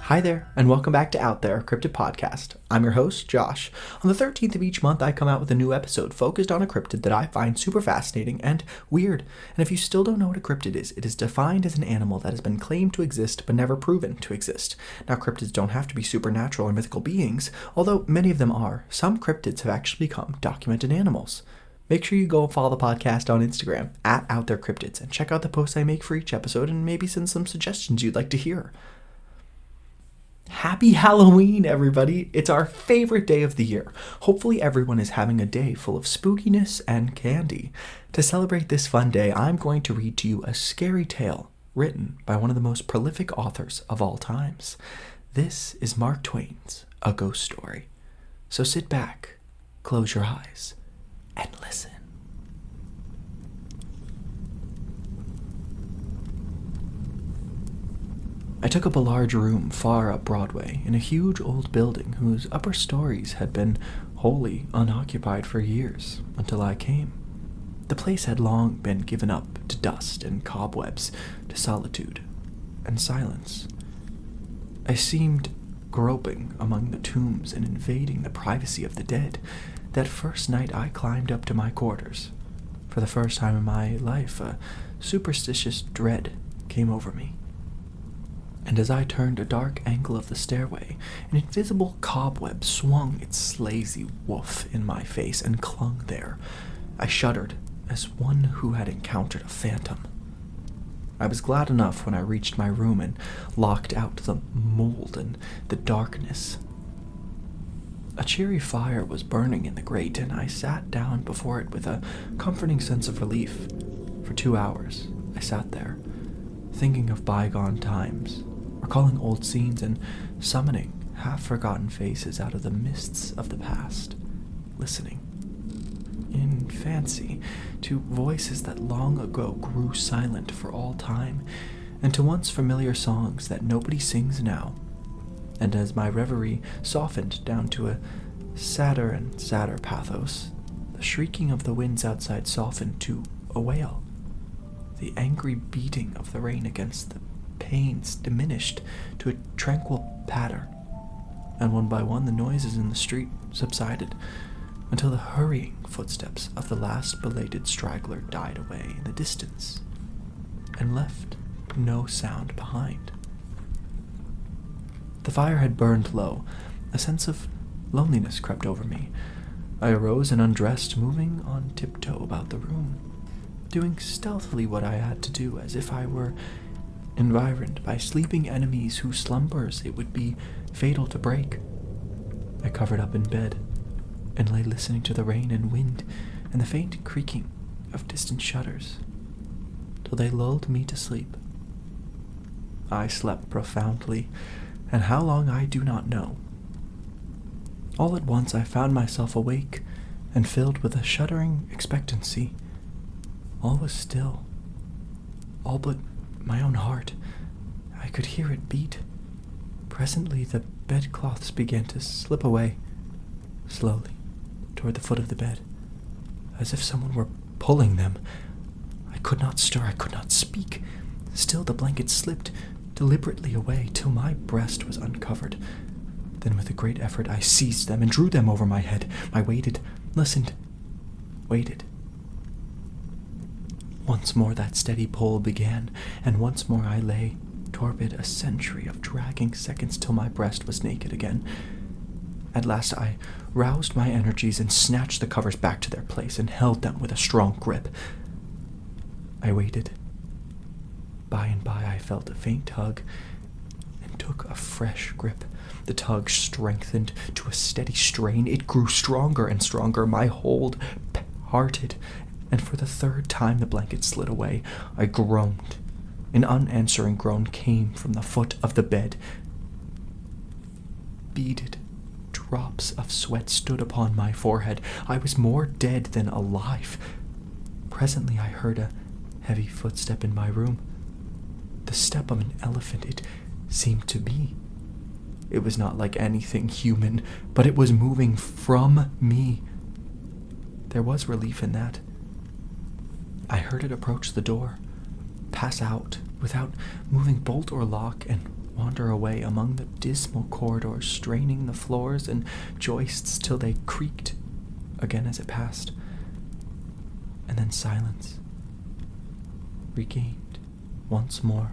Hi there, and welcome back to Out There, Cryptid Podcast. I'm your host, Josh. On the 13th of each month, I come out with a new episode focused on a cryptid that I find super fascinating and weird. And if you still don't know what a cryptid is, it is defined as an animal that has been claimed to exist but never proven to exist. Now, cryptids don't have to be supernatural or mythical beings, although many of them are. Some cryptids have actually become documented animals. Make sure you go follow the podcast on Instagram, @OutThereCryptids, and check out the posts I make for each episode and maybe send some suggestions you'd like to hear. Happy Halloween, everybody! It's our favorite day of the year. Hopefully everyone is having a day full of spookiness and candy. To celebrate this fun day, I'm going to read to you a scary tale written by one of the most prolific authors of all times. This is Mark Twain's A Ghost Story. So sit back, close your eyes, and listen. I took up a large room far up Broadway in a huge old building whose upper stories had been wholly unoccupied for years until I came. The place had long been given up to dust and cobwebs, to solitude and silence. I seemed groping among the tombs and invading the privacy of the dead. That first night I climbed up to my quarters. For the first time in my life, a superstitious dread came over me. And as I turned a dark angle of the stairway, an invisible cobweb swung its slazy woof in my face and clung there. I shuddered as one who had encountered a phantom. I was glad enough when I reached my room and locked out the mold and the darkness. A cheery fire was burning in the grate, and I sat down before it with a comforting sense of relief. For 2 hours, I sat there, thinking of bygone times, recalling old scenes and summoning half-forgotten faces out of the mists of the past, listening, in fancy, to voices that long ago grew silent for all time, and to once familiar songs that nobody sings now. And as my reverie softened down to a sadder and sadder pathos, the shrieking of the winds outside softened to a wail. The angry beating of the rain against the panes diminished to a tranquil patter, and one by one the noises in the street subsided, until the hurrying footsteps of the last belated straggler died away in the distance, and left no sound behind. The fire had burned low. A sense of loneliness crept over me. I arose and undressed, moving on tiptoe about the room, doing stealthily what I had to do, as if I were environed by sleeping enemies whose slumbers it would be fatal to break. I covered up in bed and lay listening to the rain and wind and the faint creaking of distant shutters till they lulled me to sleep. I slept profoundly, and how long I do not know. All at once I found myself awake and filled with a shuddering expectancy. All was still, all but my own heart. I could hear it beat. Presently the bedcloths began to slip away, slowly, toward the foot of the bed, as if someone were pulling them. I could not stir, I could not speak. Still the blankets slipped deliberately away till my breast was uncovered. Then with a great effort I seized them and drew them over my head. I waited, listened, waited. Once more that steady pull began, and once more I lay, torpid, a century of dragging seconds till my breast was naked again. At last I roused my energies and snatched the covers back to their place and held them with a strong grip. I waited. By and by I felt a faint tug and took a fresh grip. The tug strengthened to a steady strain. It grew stronger and stronger. My hold parted, and for the third time the blanket slid away. I groaned. An unanswering groan came from the foot of the bed. Beaded drops of sweat stood upon my forehead. I was more dead than alive. Presently I heard a heavy footstep in my room. The step of an elephant it seemed to be. It was not like anything human, but it was moving from me. There was relief in that. I heard it approach the door, pass out without moving bolt or lock, and wander away among the dismal corridors, straining the floors and joists till they creaked again as it passed. And then silence, regained once more.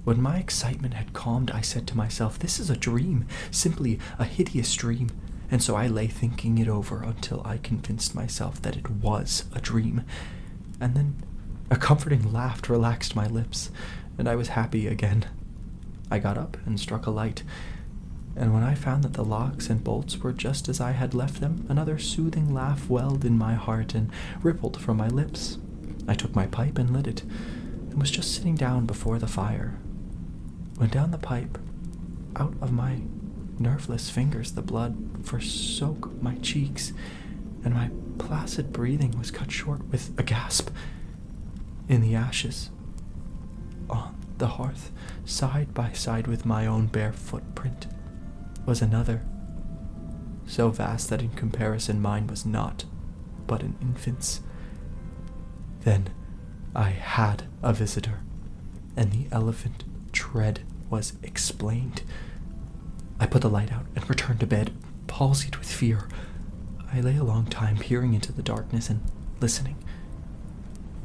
When my excitement had calmed, I said to myself, this is a dream, simply a hideous dream. And so I lay thinking it over until I convinced myself that it was a dream. And then a comforting laugh relaxed my lips, and I was happy again. I got up and struck a light, and when I found that the locks and bolts were just as I had left them, another soothing laugh welled in my heart and rippled from my lips. I took my pipe and lit it, and was just sitting down before the fire, when down the pipe, out of my nerveless fingers, the blood forsook my cheeks, and my placid breathing was cut short with a gasp. In the ashes, on the hearth, side by side with my own bare footprint, was another, so vast that in comparison mine was not but an infant's. Then I had a visitor, and the elephant tread was explained. I put the light out and returned to bed, palsied with fear. I lay a long time peering into the darkness and listening.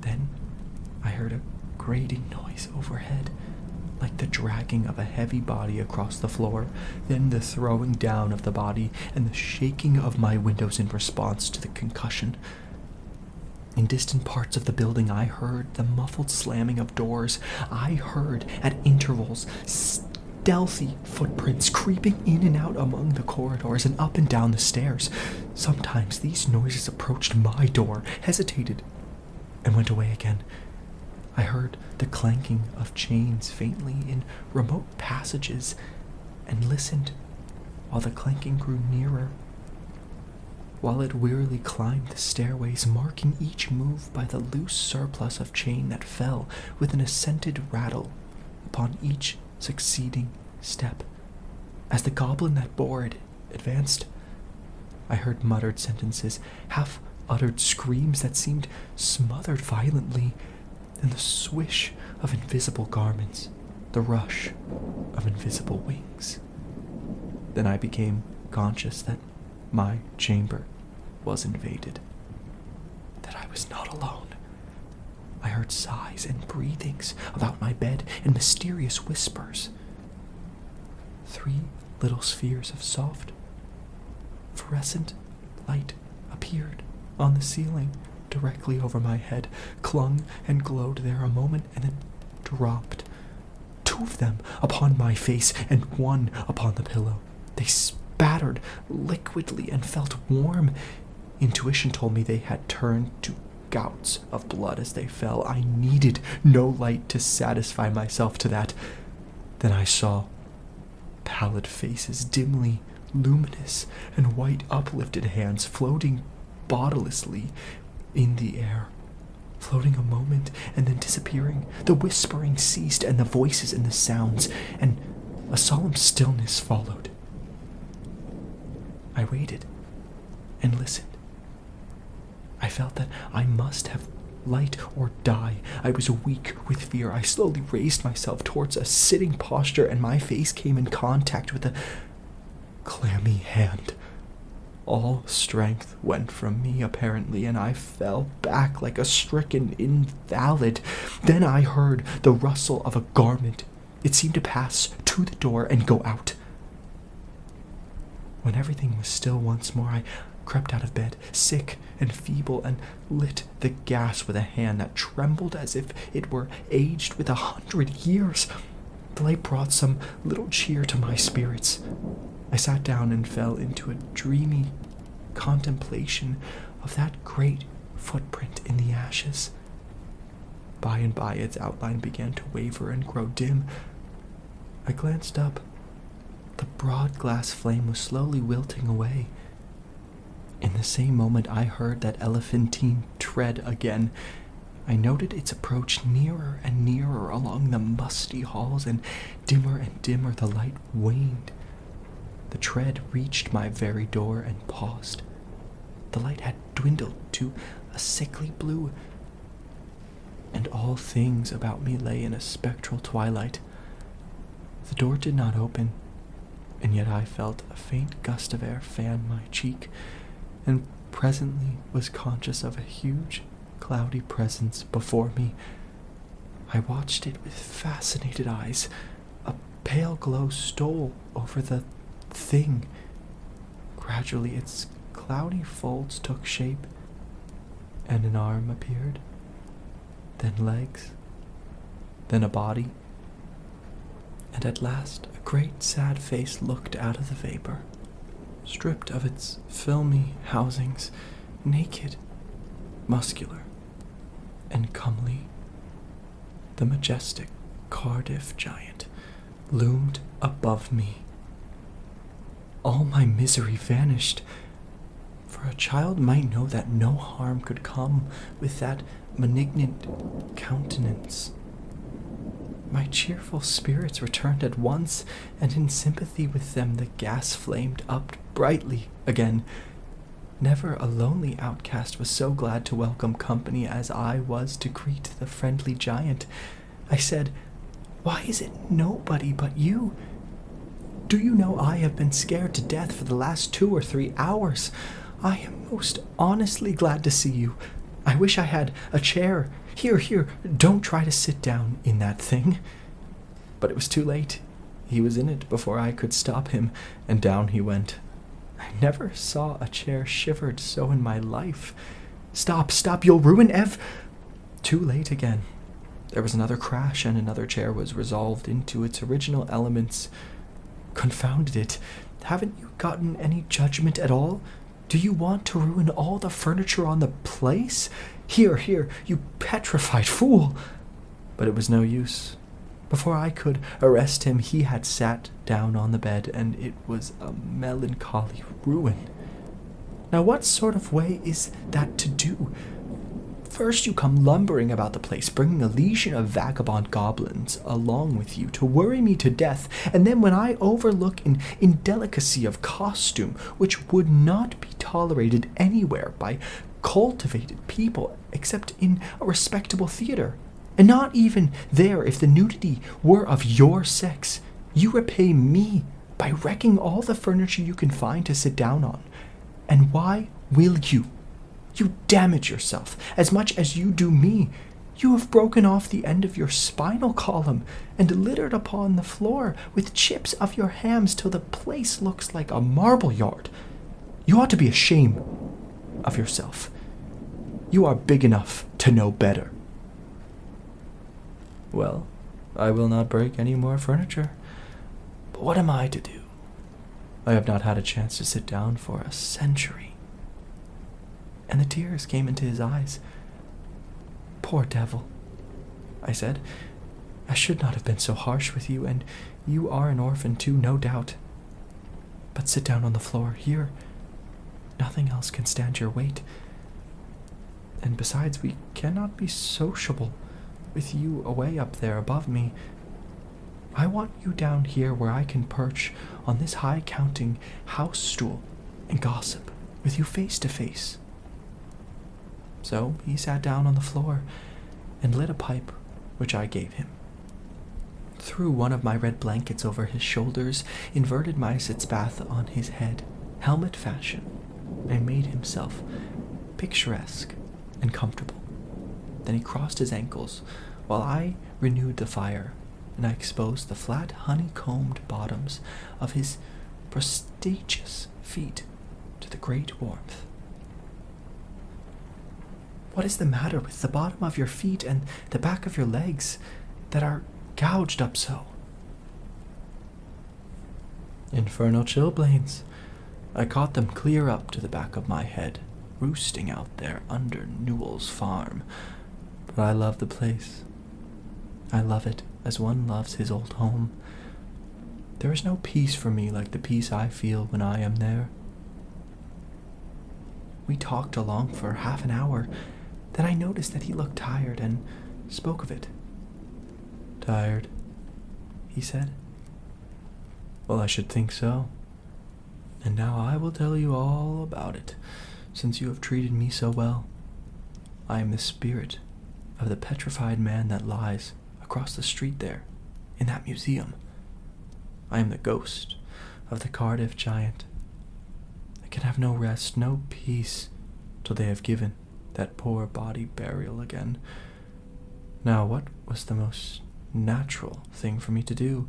Then I heard a grating noise overhead, like the dragging of a heavy body across the floor, then the throwing down of the body and the shaking of my windows in response to the concussion. In distant parts of the building, I heard the muffled slamming of doors. I heard, at intervals, stealthy footprints creeping in and out among the corridors and up and down the stairs. Sometimes these noises approached my door, hesitated, and went away again. I heard the clanking of chains faintly in remote passages, and listened while the clanking grew nearer, while it wearily climbed the stairways, marking each move by the loose surplus of chain that fell with an accented rattle upon each succeeding step. As the goblin that bore it advanced, I heard muttered sentences, half-uttered screams that seemed smothered violently, and the swish of invisible garments, the rush of invisible wings. Then I became conscious that my chamber was invaded, that I was not alone. I heard sighs and breathings about my bed and mysterious whispers. 3 little spheres of soft, fluorescent light appeared on the ceiling directly over my head, clung and glowed there a moment, and then dropped. 2 of them upon my face and 1 upon the pillow. They spattered liquidly and felt warm. Intuition told me they had turned to gouts of blood as they fell. I needed no light to satisfy myself to that. Then I saw pallid faces, dimly luminous, and white uplifted hands floating bodilessly in the air, floating a moment and then disappearing. The whispering ceased, and the voices and the sounds, and a solemn stillness followed. I waited and listened. I felt that I must have light or die. I was weak with fear. I slowly raised myself towards a sitting posture, and my face came in contact with a clammy hand. All strength went from me, apparently, and I fell back like a stricken invalid. Then I heard the rustle of a garment. It seemed to pass to the door and go out. When everything was still once more, I crept out of bed, sick and feeble, and lit the gas with a hand that trembled as if it were aged with 100 years. The light brought some little cheer to my spirits. I sat down and fell into a dreamy contemplation of that great footprint in the ashes. By and by its outline began to waver and grow dim. I glanced up. The broad glass flame was slowly wilting away. In the same moment I heard that elephantine tread again. I noted its approach nearer and nearer along the musty halls, and dimmer the light waned. The tread reached my very door and paused. The light had dwindled to a sickly blue. and all things about me lay in a spectral twilight. The door did not open, and yet I felt a faint gust of air fan my cheek, and presently was conscious of a huge, cloudy presence before me. I watched it with fascinated eyes. A pale glow stole over the thing. Gradually its cloudy folds took shape, and an arm appeared, then legs, then a body, and at last a great sad face looked out of the vapor, stripped of its filmy housings, naked, muscular, and comely. The majestic Cardiff giant loomed above me. All my misery vanished, for a child might know that no harm could come with that malignant countenance. My cheerful spirits returned at once, and in sympathy with them the gas flamed up brightly again. Never a lonely outcast was so glad to welcome company as I was to greet the friendly giant. I said, "Why is it nobody but you? Do you know I have been scared to death for the last 2 or 3 hours? I am most honestly glad to see you. I wish I had a chair. Here, don't try to sit down in that thing." But it was too late. He was in it before I could stop him, and down he went. I never saw a chair shivered so in my life. Stop, you'll ruin Too late again. There was another crash, and another chair was resolved into its original elements. Confounded it. Haven't you gotten any judgment at all? Do you want to ruin all the furniture on the place? Here, you petrified fool! But it was no use. Before I could arrest him, he had sat down on the bed, and it was a melancholy ruin. Now what sort of way is that to do? First you come lumbering about the place, bringing a legion of vagabond goblins along with you to worry me to death, and then when I overlook an indelicacy of costume which would not be tolerated anywhere by cultivated people except in a respectable theater, and not even there if the nudity were of your sex, you repay me by wrecking all the furniture you can find to sit down on. And why will you? You damage yourself as much as you do me. You have broken off the end of your spinal column and littered upon the floor with chips of your hams till the place looks like a marble yard. You ought to be ashamed of yourself. You are big enough to know better. Well, I will not break any more furniture. But what am I to do? I have not had a chance to sit down for a century. And the tears came into his eyes. Poor devil, I said. I should not have been so harsh with you, and you are an orphan too, no doubt. But sit down on the floor here. Nothing else can stand your weight. And besides, we cannot be sociable with you away up there above me. I want you down here where I can perch on this high-counting house stool and gossip with you face to face. So he sat down on the floor and lit a pipe which I gave him, threw one of my red blankets over his shoulders, inverted my sitz-bath on his head, helmet fashion, and made himself picturesque and comfortable. Then he crossed his ankles while I renewed the fire, and I exposed the flat honeycombed bottoms of his prestigious feet to the great warmth. What is the matter with the bottom of your feet and the back of your legs that are gouged up so? Infernal chilblains. I caught them clear up to the back of my head, roosting out there under Newell's farm. But I love the place. I love it as one loves his old home. There is no peace for me like the peace I feel when I am there. We talked along for half an hour. Then I noticed that he looked tired and spoke of it. Tired, he said. Well, I should think so. And now I will tell you all about it, since you have treated me so well. I am the spirit of the petrified man that lies across the street there, in that museum. I am the ghost of the Cardiff giant. I can have no rest, no peace, till they have given that poor body burial again. Now, what was the most natural thing for me to do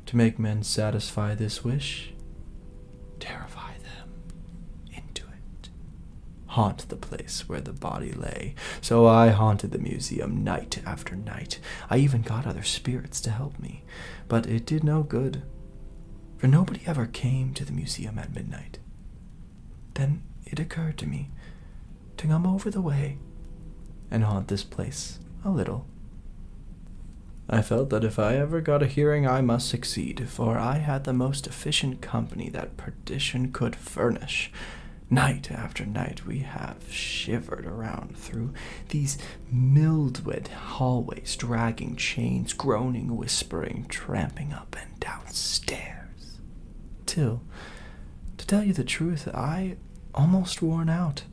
to make men satisfy this wish? Terrify them into it. Haunt the place where the body lay. So I haunted the museum night after night. I even got other spirits to help me, but it did no good, for nobody ever came to the museum at midnight. Then it occurred to me to come over the way and haunt this place a little. I felt that if I ever got a hearing, I must succeed, for I had the most efficient company that perdition could furnish. Night after night we have shivered around through these mildewed hallways, dragging chains, groaning, whispering, tramping up and down stairs, till, to tell you the truth, I almost worn out.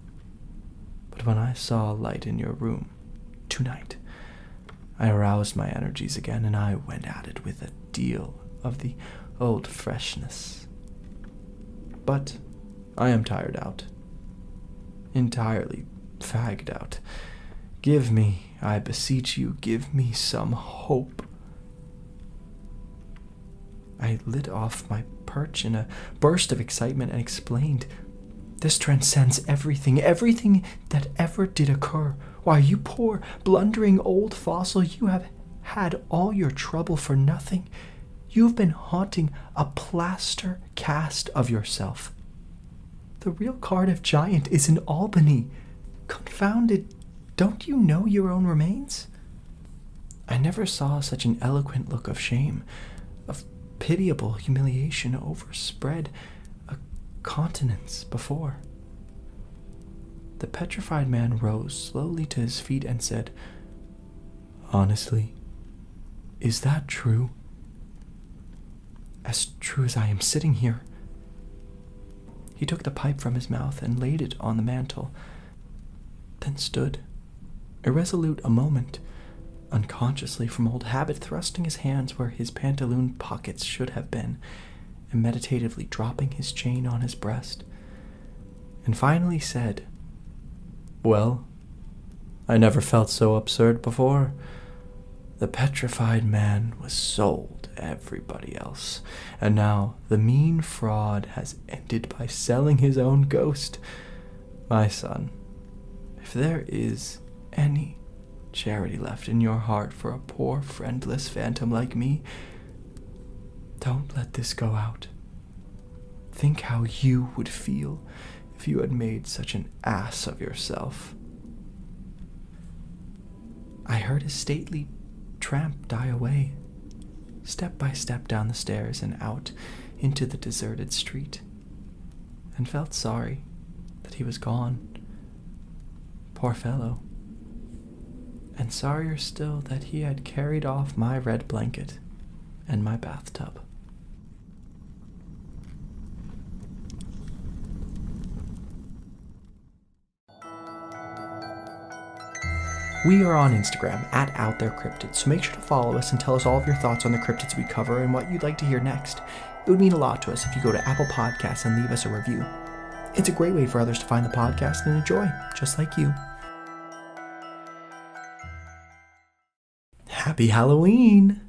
But when I saw a light in your room tonight, I aroused my energies again, and I went at it with a deal of the old freshness. But I am tired out. Entirely fagged out. Give me, I beseech you, give me some hope. I lit off my perch in a burst of excitement and explained, "This transcends everything that ever did occur. Why, you poor, blundering old fossil, you have had all your trouble for nothing. You've been haunting a plaster cast of yourself. The real Cardiff giant is in Albany. Confounded, don't you know your own remains?" I never saw such an eloquent look of shame, of pitiable humiliation overspread a countenance before. The petrified man rose slowly to his feet and said, "Honestly, is that true?" "As true as I am sitting here." He took the pipe from his mouth and laid it on the mantel, then stood, irresolute a moment, unconsciously from old habit thrusting his hands where his pantaloon pockets should have been, and meditatively dropping his chain on his breast, and finally said, "Well, I never felt so absurd before. The petrified man was sold to everybody else, and now the mean fraud has ended by selling his own ghost. My son, if there is any charity left in your heart for a poor friendless phantom like me, don't let this go out. Think how you would feel if you had made such an ass of yourself." I heard his stately tramp die away, step by step down the stairs and out into the deserted street, and felt sorry that he was gone. Poor fellow. And sorrier still that he had carried off my red blanket and my bathtub. We are on Instagram at OutThereCryptid, so make sure to follow us and tell us all of your thoughts on the cryptids we cover and what you'd like to hear next. It would mean a lot to us if you go to Apple Podcasts and leave us a review. It's a great way for others to find the podcast and enjoy, just like you. Happy Halloween!